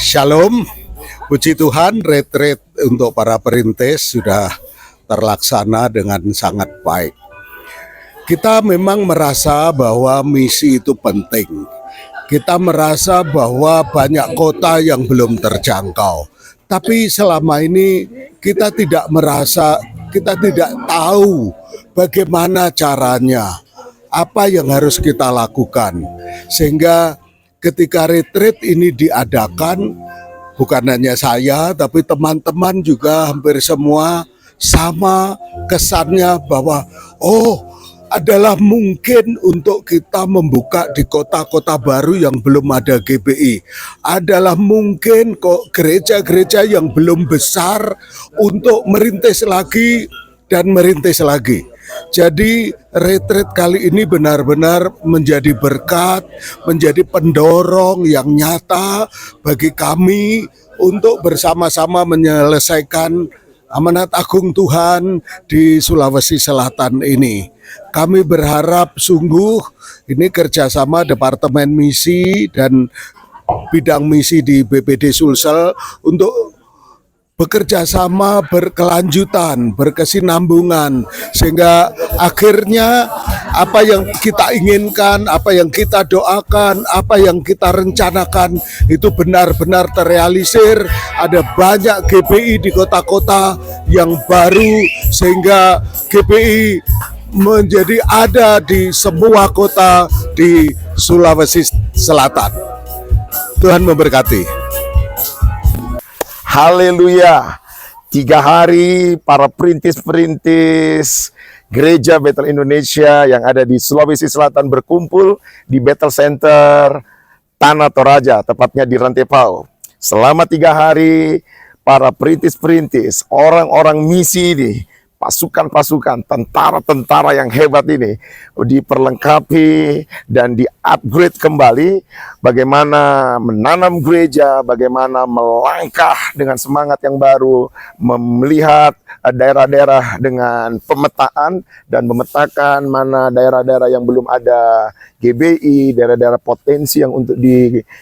Shalom, puji Tuhan, retreat untuk para perintis sudah terlaksana dengan sangat baik. Kita memang merasa bahwa misi itu penting. Kita merasa bahwa banyak kota yang belum terjangkau. Tapi selama ini kita tidak merasa, kita tidak tahu bagaimana caranya, apa yang harus kita lakukan. Sehingga ketika retreat ini diadakan, bukan hanya saya, tapi teman-teman juga hampir semua sama kesannya bahwa adalah mungkin untuk kita membuka di kota-kota baru yang belum ada GBI. Adalah mungkin kok gereja-gereja yang belum besar untuk merintis lagi dan merintis lagi. Jadi retreat kali ini benar-benar menjadi berkat, menjadi pendorong yang nyata bagi kami untuk bersama-sama menyelesaikan amanat agung Tuhan di Sulawesi Selatan ini. Kami berharap sungguh ini kerjasama Departemen Misi dan bidang misi di BPD Sulsel untuk bekerja sama, berkelanjutan, berkesinambungan, sehingga akhirnya apa yang kita inginkan, apa yang kita doakan, apa yang kita rencanakan itu benar-benar terrealisir. Ada banyak GBI di kota-kota yang baru, sehingga GBI menjadi ada di semua kota di Sulawesi Selatan. Tuhan memberkati. Haleluya. 3 hari para perintis-perintis Gereja Bethel Indonesia yang ada di Sulawesi Selatan berkumpul di Bethel Center Tanah Toraja, tepatnya di Rantepao. Selama 3 hari para perintis-perintis, orang-orang misi ini, pasukan-pasukan, tentara-tentara yang hebat ini diperlengkapi dan di-upgrade kembali bagaimana menanam gereja, bagaimana melangkah dengan semangat yang baru, melihat daerah-daerah dengan pemetaan dan memetakan mana daerah-daerah yang belum ada GBI, daerah-daerah potensi yang untuk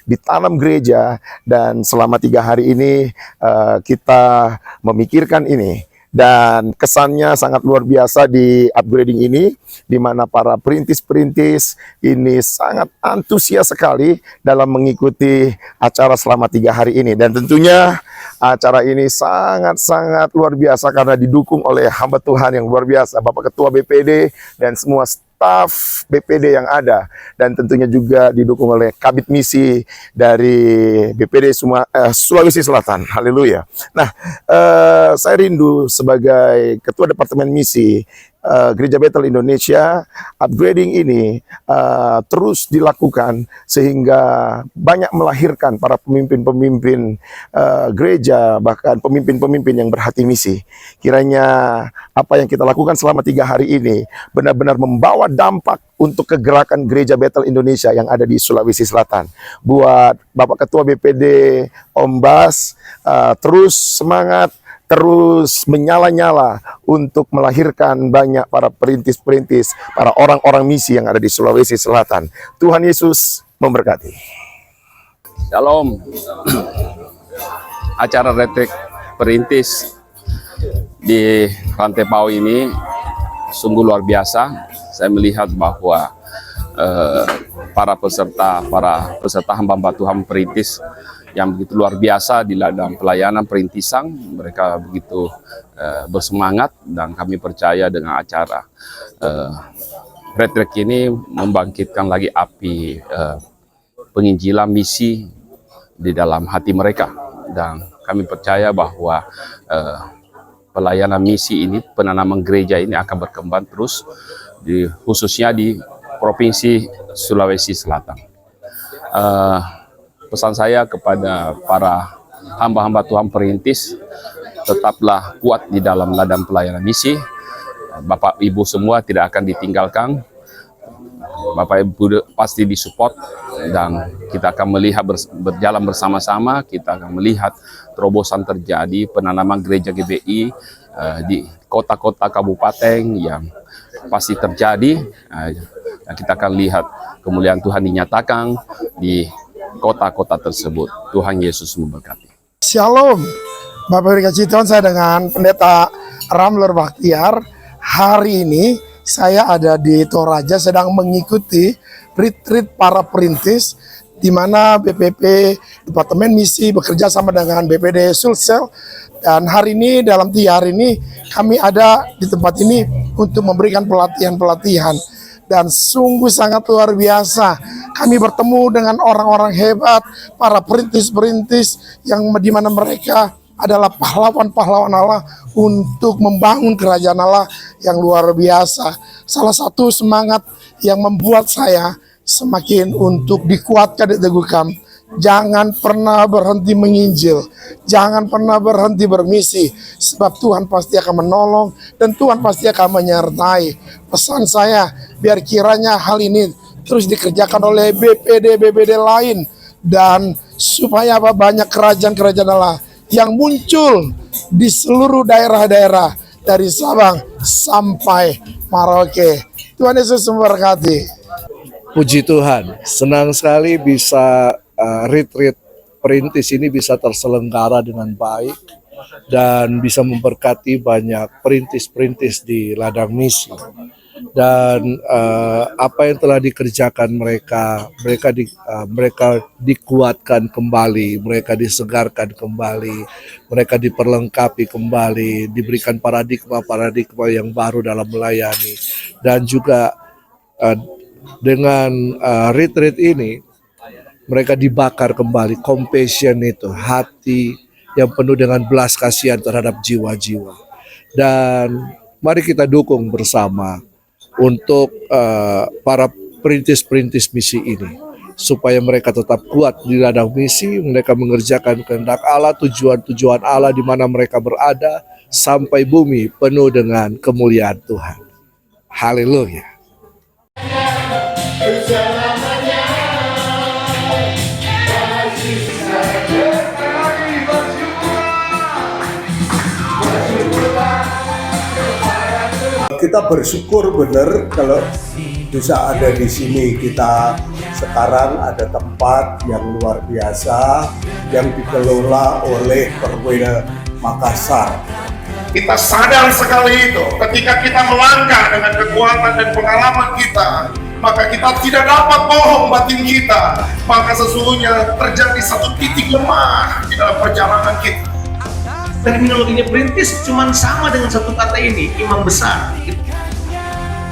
ditanam gereja. Dan selama 3 hari ini kita memikirkan ini. Dan kesannya sangat luar biasa di upgrading ini, di mana para perintis-perintis ini sangat antusias sekali dalam mengikuti acara selama 3 hari ini. Dan tentunya acara ini sangat-sangat luar biasa karena didukung oleh hamba Tuhan yang luar biasa, Bapak Ketua BPD dan semua staf BPD yang ada, dan tentunya juga didukung oleh Kabid Misi dari BPD Sulawesi Selatan. Haleluya. Nah, saya rindu sebagai Ketua Departemen Misi Gereja Bethel Indonesia, upgrading ini terus dilakukan sehingga banyak melahirkan para pemimpin-pemimpin gereja, bahkan pemimpin-pemimpin yang berhati misi. Kiranya apa yang kita lakukan selama 3 hari ini benar-benar membawa dampak untuk kegerakan Gereja Bethel Indonesia yang ada di Sulawesi Selatan. Buat Bapak Ketua BPD, Om Bas, terus semangat, terus menyala-nyala untuk melahirkan banyak para perintis-perintis, para orang-orang misi yang ada di Sulawesi Selatan. Tuhan Yesus memberkati. Shalom. Acara retreat perintis di Rantepao ini sungguh luar biasa. Saya melihat bahwa para peserta hamba Tuhan perintis yang begitu luar biasa di dalam pelayanan perintisan, mereka begitu bersemangat, dan kami percaya dengan acara retreat ini membangkitkan lagi api penginjilan misi di dalam hati mereka, dan kami percaya bahwa pelayanan misi ini, penanaman gereja ini akan berkembang terus, khususnya di Provinsi Sulawesi Selatan. Pesan saya kepada para hamba-hamba Tuhan perintis, tetaplah kuat di dalam ladang pelayanan misi. Bapak Ibu semua tidak akan ditinggalkan. Bapak Ibu pasti disupport, dan kita akan melihat berjalan bersama-sama. Kita akan melihat terobosan terjadi, penanaman gereja GBI di kota-kota kabupaten yang pasti terjadi. Kita akan lihat kemuliaan Tuhan dinyatakan di kota-kota tersebut. Tuhan Yesus memberkati. Shalom, Bapak dikasih Tuhan, saya dengan Pendeta Ramler Bakhtiar. Hari ini saya ada di Toraja sedang mengikuti retreat para perintis di mana BPP Departemen Misi bekerja sama dengan BPD Sulsel, dan hari ini dalam 3 hari ini kami ada di tempat ini untuk memberikan pelatihan-pelatihan, dan sungguh sangat luar biasa. Kami bertemu dengan orang-orang hebat, para perintis-perintis yang di mana mereka adalah pahlawan-pahlawan Allah untuk membangun kerajaan Allah yang luar biasa. Salah satu semangat yang membuat saya semakin untuk dikuatkan, diteguhkan. Jangan pernah berhenti menginjil, jangan pernah berhenti bermisi, sebab Tuhan pasti akan menolong dan Tuhan pasti akan menyertai. Pesan saya, biar kiranya hal ini terus dikerjakan oleh BPD-BPD lain, dan supaya banyak kerajaan-kerajaan Allah yang muncul di seluruh daerah-daerah dari Sabang sampai Merauke. Tuhan Yesus memberkati. Puji Tuhan, senang sekali bisa retreat perintis ini bisa terselenggara dengan baik dan bisa memberkati banyak perintis-perintis di ladang misi. Dan apa yang telah dikerjakan mereka dikuatkan kembali, mereka disegarkan kembali, mereka diperlengkapi kembali, diberikan paradigma yang baru dalam melayani. Dan juga dengan retreat ini mereka dibakar kembali, compassion itu, hati yang penuh dengan belas kasihan terhadap jiwa-jiwa. Dan mari kita dukung bersama untuk para perintis-perintis misi ini, supaya mereka tetap kuat di ladang misi, mereka mengerjakan kehendak Allah, tujuan-tujuan Allah di mana mereka berada, sampai bumi penuh dengan kemuliaan Tuhan. Haleluya. Kita bersyukur benar kalau bisa ada di sini. Kita sekarang ada tempat yang luar biasa yang dikelola oleh Perwira Makassar. Kita sadar sekali itu, ketika kita melangkah dengan kekuatan dan pengalaman kita, maka kita tidak dapat bohong batin kita, maka sesungguhnya terjadi satu titik lemah di dalam perjalanan kita. Terminologinya perintis cuma sama dengan satu kata ini, imam besar gitu.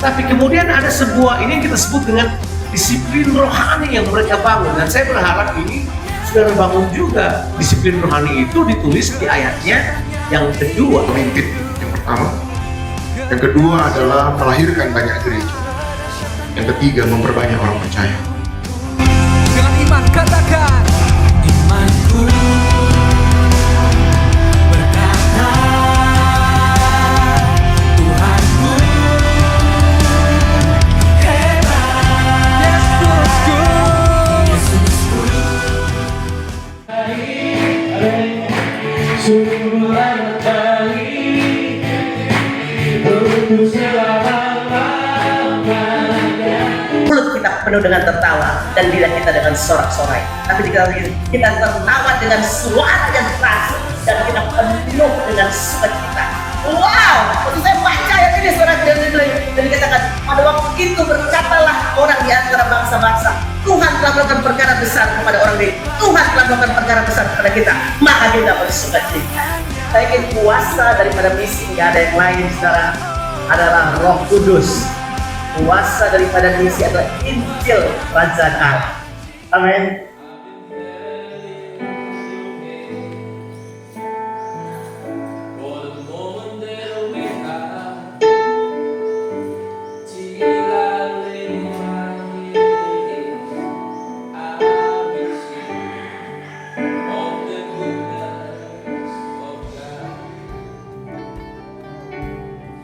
Tapi kemudian ada sebuah, ini yang kita sebut dengan disiplin rohani yang mereka bangun, dan saya berharap ini sudah dibangun juga. Disiplin rohani itu ditulis di ayatnya yang kedua. Pemimpin yang pertama, yang kedua adalah melahirkan banyak gereja, yang ketiga memperbanyak orang percaya. Dengan iman katakan, imanku berkata, Tuhanku hebat, Yesusku, Yesusku. Sungguh baik untuk selama-lamanya. Mulut kita penuh dengan tertawa dan lidah kita dengan sorak-sorai. Tapi kita tertawa dengan suara yang keras dan kita penuh dengan sukacita. Wow, waktu saya baca ayat ini surat dan dikatakan pada waktu itu berkatalah orang di antara bangsa-bangsa, Tuhan telah melakukan perkara besar kepada orang ini. Tuhan telah melakukan perkara besar kepada kita, maka kita bersukacita. Saya ingin kuasa daripada misi, nggak ada yang lain, saudara, adalah Roh Kudus. Kuasa daripada misi adalah Injil Kerajaan Allah. Amin.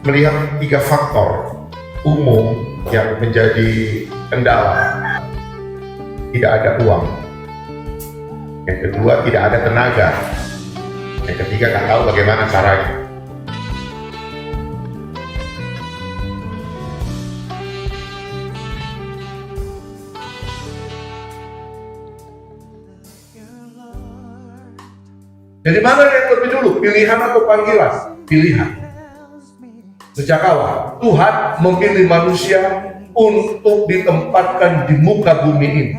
Melihat 3 faktor umum yang menjadi kendala. Tidak ada uang. Yang kedua, tidak ada tenaga. Yang ketiga, nggak tahu bagaimana caranya. Jadi mana yang lebih dulu, pilihan atau panggilan? Pilihan. Sejak awal, Tuhan memilih manusia untuk ditempatkan di muka bumi ini.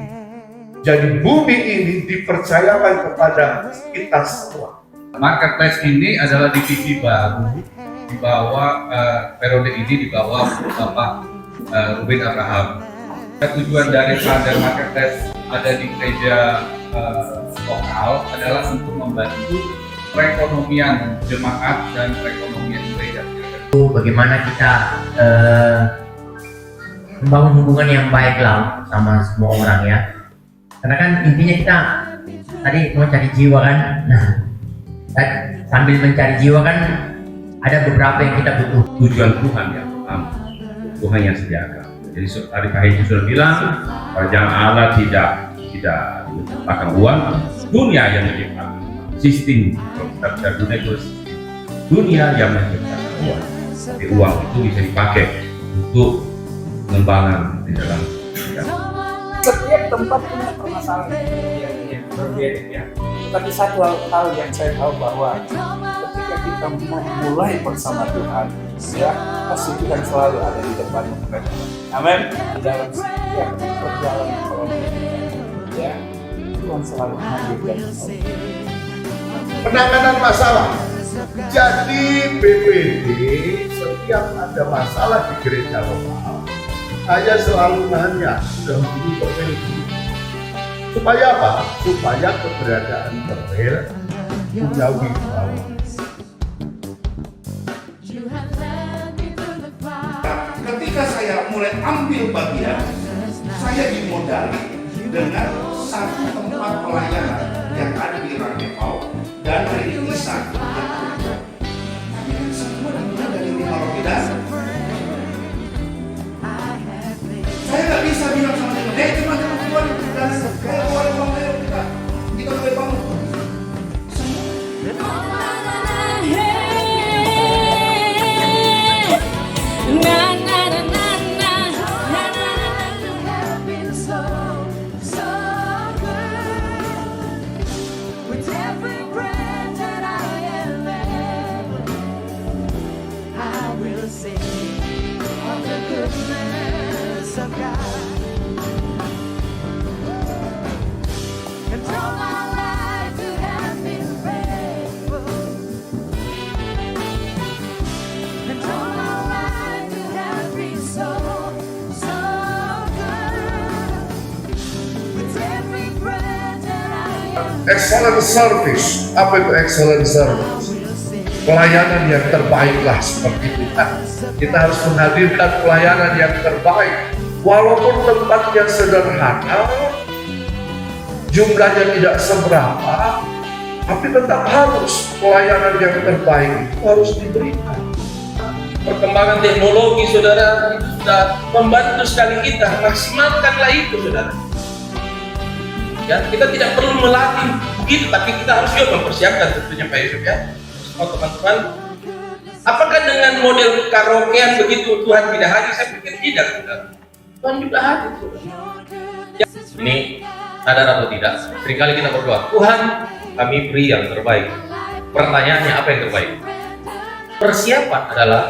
Jadi bumi ini dipercayakan kepada kita semua. Marketplace ini adalah divisi baru di bawah periode ini di bawah Bapak Ruben Abraham. Tujuan daripada marketplace ada di gereja lokal adalah untuk membantu perekonomian jemaat dan perekonomian gereja. Bagaimana kita membangun hubungan yang baik lah sama semua orang ya. Karena kan intinya kita tadi mau cari jiwa kan. Nah, sambil mencari jiwa kan ada beberapa yang kita butuh. Tujuan Tuhan yang pertama, Tuhan yang sediakan. Jadi tadi Pak Haji sudah bilang, kerajaan Allah tidak menciptakan uang, dunia yang menciptakan sistem. Kalau kita bicara dunia itu dunia yang menciptakan uang. Tapi uang itu bisa dipakai untuk pengembangan di dalam setiap tempat punya permasalahan yang berbeda ya. Tetapi satu hal yang saya tahu bahwa ketika kita memulai bersama Tuhan, ya pasti Tuhan selalu ada di depan kita. Amin. Dalam setiap perjalanan ya Tuhan selalu hadir dan Penanganan masalah. Jadi BPD setiap ada masalah di gereja lokal, saya selalu nanya dahulu ke PLD. Supaya apa? Supaya keberadaan Perel punya wibawa. Ketika saya mulai ambil bagian, saya dimodali dengan satu tempat pelayanan yang ada di Rangkepau dan dari Isan. Semua dari 5 roti dan saya nggak bisa bilang sama dia, teman-teman Tuhan dan saya boleh bangun kita boleh bangun. Excellent service. Apa itu excellent service? Pelayanan yang terbaik lah seperti kita. Kita harus menghadirkan pelayanan yang terbaik. Walaupun tempatnya sederhana, jumlahnya tidak seberapa, tapi tetap harus pelayanan yang terbaik itu harus diberikan. perkembangan teknologi, saudara, itu sudah membantu sekali kita. Maksimalkanlah itu, saudara. Ya, kita tidak perlu melatih begitu, tapi kita harus juga mempersiapkan tentunya Pak Yusuf ya. Oh, teman-teman, apakah dengan model karaokean begitu Tuhan tidak hadir? Saya pikir tidak, saudara. Tuhan juga hadir, saudara. Ya, ini sadar atau tidak? Seringkali kita berdoa, Tuhan, kami beri yang terbaik. Pertanyaannya, apa yang terbaik? Persiapan adalah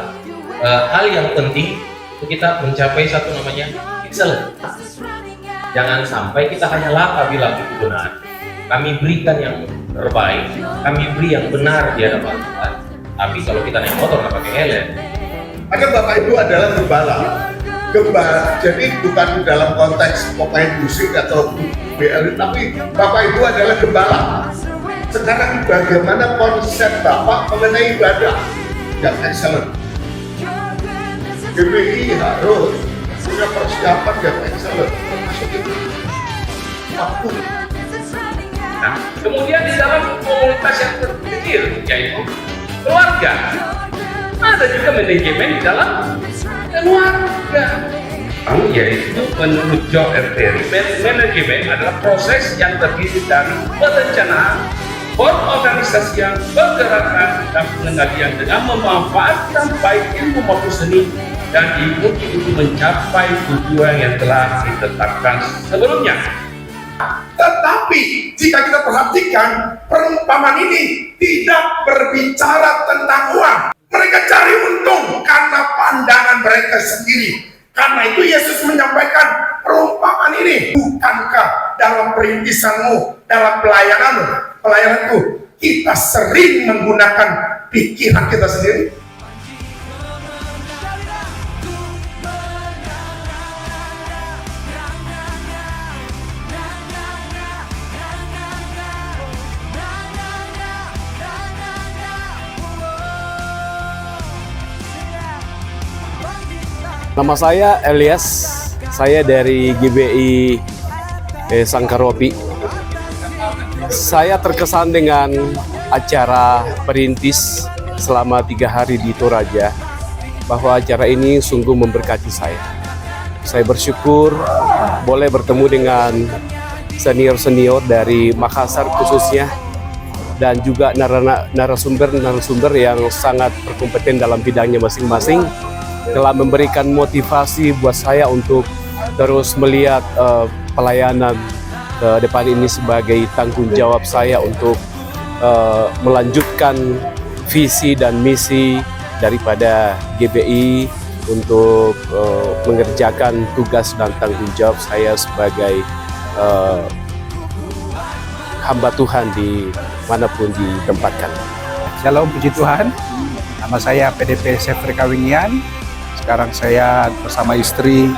hal yang penting untuk kita mencapai satu namanya excellent. Jangan sampai kita hanya laka bilang itu benar. Kami berikan yang terbaik, kami beri yang benar di hadapan Tuhan. Tapi kalau kita naik motor nggak pakai helm. Maka Bapak Ibu adalah gembala. Jadi bukan dalam konteks pemain musik atau BL, tapi Bapak Ibu adalah gembala. Sekarang bagaimana konsep Bapak mengenai ibadah yang excellent? GPI harus punya persiapan yang excellent. Waktu. Nah, kemudian di dalam komunitas yang terkecil, yaitu keluarga, ada juga manajemen di dalam keluarga. Yaitu menurut John F. Terry, manajemen adalah proses yang terdiri dari perencanaan, organisasian, pergerakan, dan pengendalian dengan memanfaatkan baik ilmu maupun seni dan diikuti untuk mencapai tujuan yang telah ditetapkan sebelumnya. Tetapi jika kita perhatikan, perumpamaan ini tidak berbicara tentang uang. Mereka cari untung karena pandangan mereka sendiri. Karena itu Yesus menyampaikan perumpamaan ini. Bukankah dalam perintisanmu, dalam pelayananku, kita sering menggunakan pikiran kita sendiri? Nama saya Elias, saya dari GBI Sangkaropi. Saya terkesan dengan acara perintis selama 3 hari di Toraja, bahwa acara ini sungguh memberkati saya. Saya bersyukur boleh bertemu dengan senior-senior dari Makassar khususnya, dan juga narasumber yang sangat berkompeten dalam bidangnya masing-masing, telah memberikan motivasi buat saya untuk terus melihat pelayanan ke depan ini sebagai tanggung jawab saya untuk melanjutkan visi dan misi daripada GBI untuk mengerjakan tugas dan tanggung jawab saya sebagai hamba Tuhan di manapun ditempatkan. Shalom, puji Tuhan. Nama saya PDP Sefri Kawinian. Sekarang saya bersama istri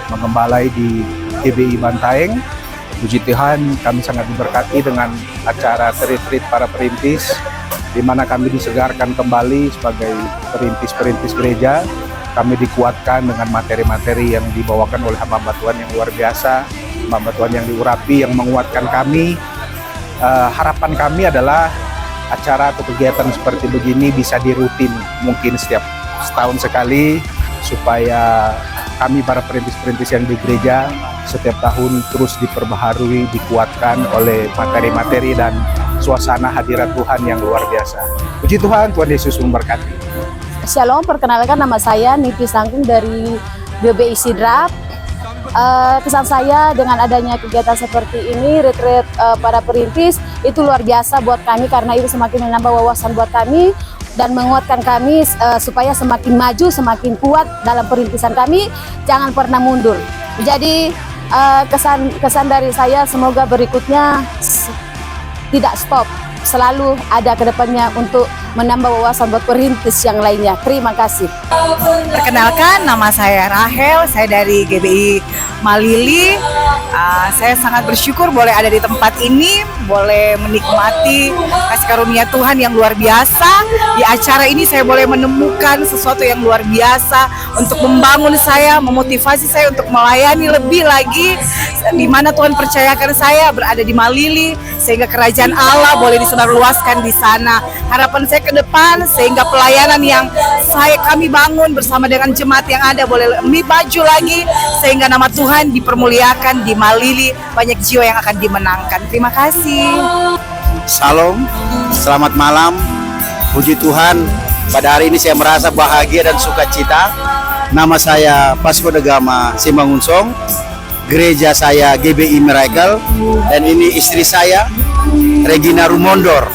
mengembalai di GBI Bantaeng. Puji Tuhan, kami sangat diberkati dengan acara retreat para perintis, di mana kami disegarkan kembali sebagai perintis-perintis gereja. Kami dikuatkan dengan materi-materi yang dibawakan oleh hamba Tuhan yang luar biasa, hamba Tuhan yang diurapi, yang menguatkan kami. Harapan kami adalah acara atau kegiatan seperti begini bisa dirutin, mungkin setiap setahun sekali, supaya kami para perintis-perintis yang di gereja setiap tahun terus diperbaharui, dikuatkan oleh materi-materi dan suasana hadirat Tuhan yang luar biasa. Puji Tuhan, Tuhan Yesus memberkati. Shalom, perkenalkan nama saya Niti Sangking dari GBI Sidrap. Kesan saya dengan adanya kegiatan seperti ini, retreat para perintis, itu luar biasa buat kami, karena itu semakin menambah wawasan buat kami dan menguatkan kami supaya semakin maju, semakin kuat dalam perintisan kami, jangan pernah mundur. Jadi kesan dari saya, semoga berikutnya tidak stop, selalu ada ke depannya untuk menambah wawasan buat perintis yang lainnya. Terima kasih. Perkenalkan, nama saya Rahel, saya dari GBI Malili. Saya sangat bersyukur boleh ada di tempat ini, boleh menikmati kasih karunia Tuhan yang luar biasa. Di acara ini saya boleh menemukan sesuatu yang luar biasa untuk membangun saya, memotivasi saya untuk melayani lebih lagi, di mana Tuhan percayakan saya berada di Malili, sehingga kerajaan Allah boleh disebarluaskan di sana. Harapan saya ke depan, sehingga pelayanan yang kami bangun bersama dengan jemaat yang ada boleh lebih maju lagi, sehingga nama Tuhan dipermuliakan di Malili, banyak jiwa yang akan dimenangkan. Terima kasih. Salam, selamat malam. Puji Tuhan, pada hari ini saya merasa bahagia dan sukacita. Nama saya Pasko Degama Simangunsong, gereja saya GBI Miracle, dan ini istri saya Regina Rumondor.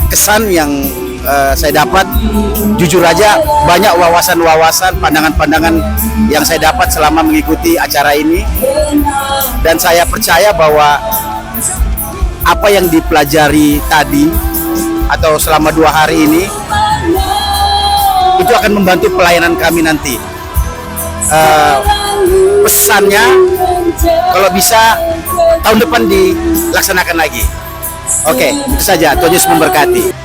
Kesan yang saya dapat, jujur aja banyak wawasan-wawasan, pandangan-pandangan yang saya dapat selama mengikuti acara ini, dan saya percaya bahwa apa yang dipelajari tadi atau selama 2 hari ini itu akan membantu pelayanan kami nanti. Pesannya kalau bisa tahun depan dilaksanakan lagi. Oke, itu saja. Tuhan Yesus memberkati.